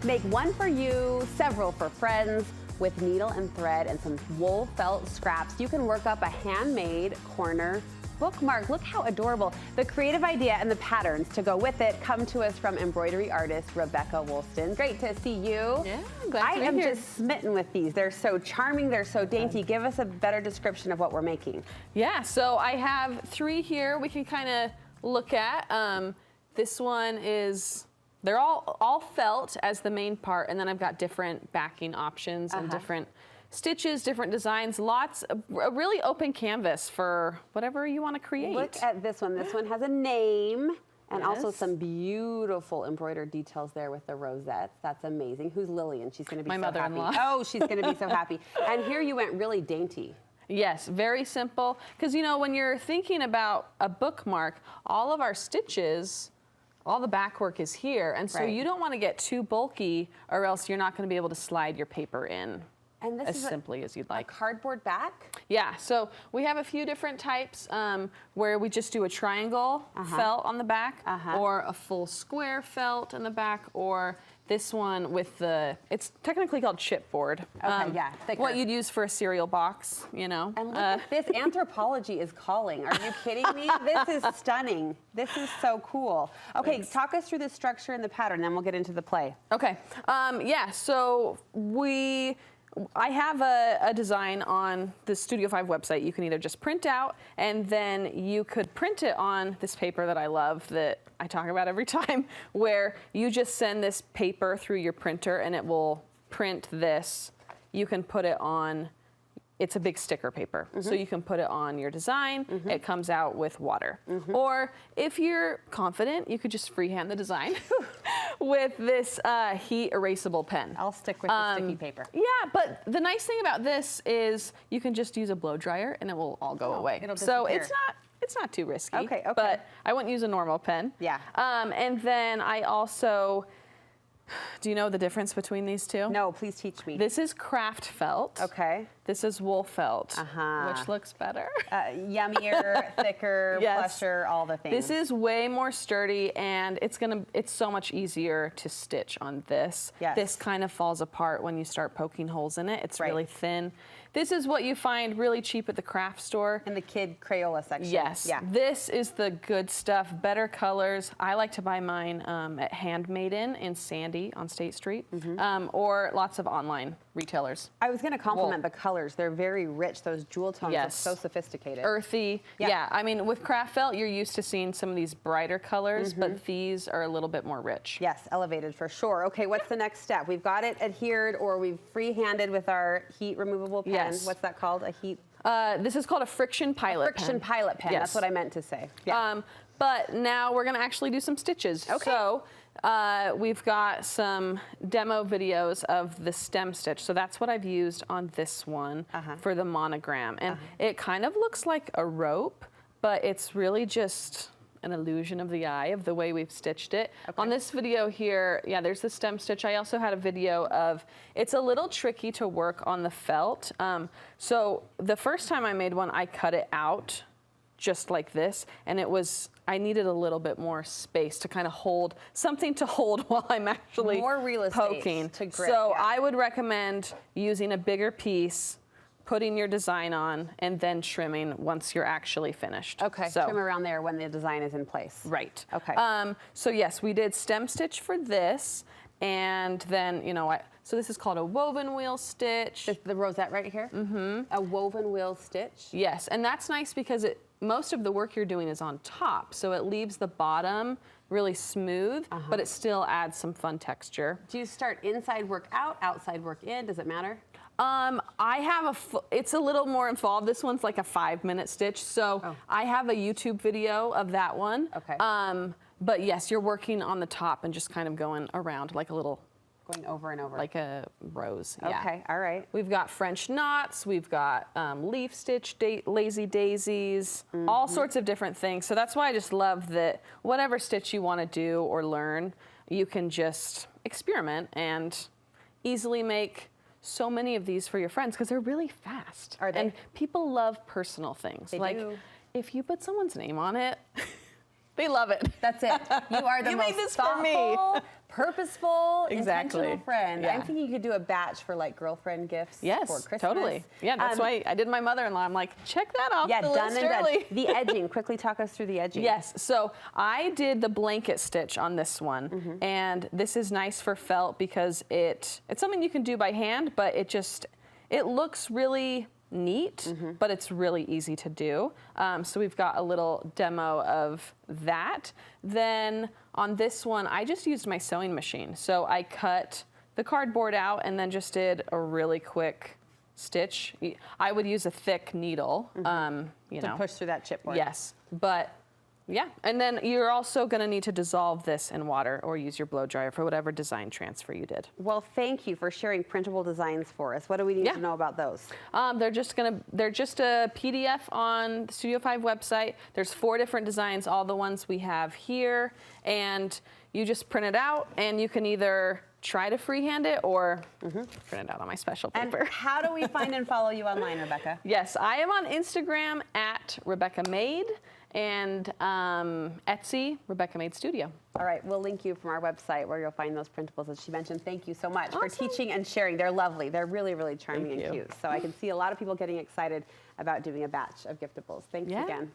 Make one for you, several for friends. With needle and thread and some wool felt scraps, you can work up a handmade corner bookmark. Look how adorable. The creative idea and the patterns to go with it come to us from embroidery artist Rebecca Woolston. Great to see you. Yeah, glad I to be am here. just smitten with these. They're so charming, they're so dainty. Give us a better description of what we're making. Yeah, so I have 3 here we can kind of look at. This one is, they're all felt as the main part, and then I've got different backing options and different stitches, different designs, a really open canvas for whatever you want to create. Look at this one. This one has a name and also some beautiful embroidered details there with the rosettes. That's amazing. Who's Lillian? She's going to be My so mother-in-law. happy. Oh, she's going to be so happy. And here you went really dainty. Yes, very simple. Because, you know, when you're thinking about a bookmark, all of our stitches, all the back work is here. And so you don't want to get too bulky or else you're not going to be able to slide your paper in. And this as simply as you'd like. A cardboard back? Yeah, so we have a few different types where we just do a triangle felt on the back or a full square felt in the back, or this one with the, it's technically called chipboard. Okay, yeah, thicker. What you'd use for a cereal box, you know. And look at this, anthropology is calling. Are you kidding me? This is stunning. This is so cool. Okay, talk us through the structure and the pattern, then we'll get into the play. Okay, yeah, so I have a design on the Studio 5 website you can either just print out, and then you could print it on this paper that I love that I talk about every time, where you just send this paper through your printer and it will print this. You can put it on, it's a big sticker paper, so you can put it on your design. It comes out with water. Or if you're confident, you could just freehand the design with this heat erasable pen. I'll stick with the sticky paper. Yeah, but the nice thing about this is you can just use a blow dryer and it will all go away. So it's not too risky. Okay. But I wouldn't use a normal pen. Yeah. And then I also, do you know the difference between these two? No, please teach me. This is craft felt. Okay. This is wool felt, which looks better. Yummier, thicker, plusher, all the things. This is way more sturdy, and it's so much easier to stitch on this. Yes. This kind of falls apart when you start poking holes in it. It's really thin. This is what you find really cheap at the craft store. In the kid Crayola section. Yes. Yeah. This is the good stuff, better colors. I like to buy mine at Handmade in Sandy on State Street, or lots of online retailers. I was going to compliment the colors. They're very rich. Those jewel tones look so sophisticated. Earthy. Yeah. I mean, with craft felt, you're used to seeing some of these brighter colors, but these are a little bit more rich. Yes, elevated for sure. Okay, what's the next step? We've got it adhered, or we've freehanded with our heat removable pen. Yes. What's that called? A heat? This is called a friction pilot pen. Friction pilot pen. Yes. That's what I meant to say. Yeah. But now we're going to actually do some stitches. Okay. So we've got some demo videos of the stem stitch. So that's what I've used on this one for the monogram. And it kind of looks like a rope, but it's really just an illusion of the eye of the way we've stitched it. On this video here, yeah, there's the stem stitch. I also had a video of, it's a little tricky to work on the felt. So the first time I made one, I cut it out just like this, and I needed a little bit more space to kind of hold, something to hold while I'm actually more real estate poking. To grip, so I would recommend using a bigger piece, putting your design on, and then trimming once you're actually finished. Okay, so, trim around there when the design is in place. Right. Okay. So yes, we did stem stitch for this, and then, you know, so this is called a woven wheel stitch. The rosette right here? A woven wheel stitch? Yes, and that's nice because most of the work you're doing is on top, so it leaves the bottom really smooth, but it still adds some fun texture. Do you start inside work out, outside work in? Does it matter? I have it's a little more involved. This one's like a 5-minute stitch, so I have a YouTube video of that one. Okay. But yes, you're working on the top and just kind of going around like a little, going over and over. like a rose. Okay, all right. We've got French knots, we've got leaf stitch, lazy daisies, all sorts of different things. So that's why I just love that whatever stitch you want to do or learn, you can just experiment and easily make so many of these for your friends because they're really fast. Are they? And people love personal things. They like do. If you put someone's name on it, they love it. That's it. You are the You most made this for me. thoughtful purposeful, Exactly. intentional friend. Yeah. I'm thinking you could do a batch for like girlfriend gifts Yes, for Christmas. totally. Yeah, that's why I did my mother-in-law. I'm like, check that off Yeah, the done list and early. done. The edging. Quickly talk us through the edging. Yes, so I did the blanket stitch on this one, and this is nice for felt because it's something you can do by hand, but it looks really neat, but it's really easy to do. So we've got a little demo of that. Then on this one, I just used my sewing machine. So I cut the cardboard out and then just did a really quick stitch. I would use a thick needle, To push through that chipboard. Yes, but yeah. And then you're also gonna need to dissolve this in water or use your blow dryer for whatever design transfer you did. Well, thank you for sharing printable designs for us. What do we need to know about those? They're just a PDF on the Studio 5 website. There's 4 different designs, all the ones we have here, and you just print it out, and you can either try to freehand it or print it out on my special paper. And how do we find and follow you online, Rebecca? Yes, I am on Instagram at Rebecca Made and Etsy, Rebecca Made Studio. All right, we'll link you from our website where you'll find those printables that she mentioned. Thank you so much for Awesome. teaching and sharing. They're lovely. They're really, really charming Thank and you. cute. So I can see a lot of people getting excited about doing a batch of giftables. Thanks Yeah. again.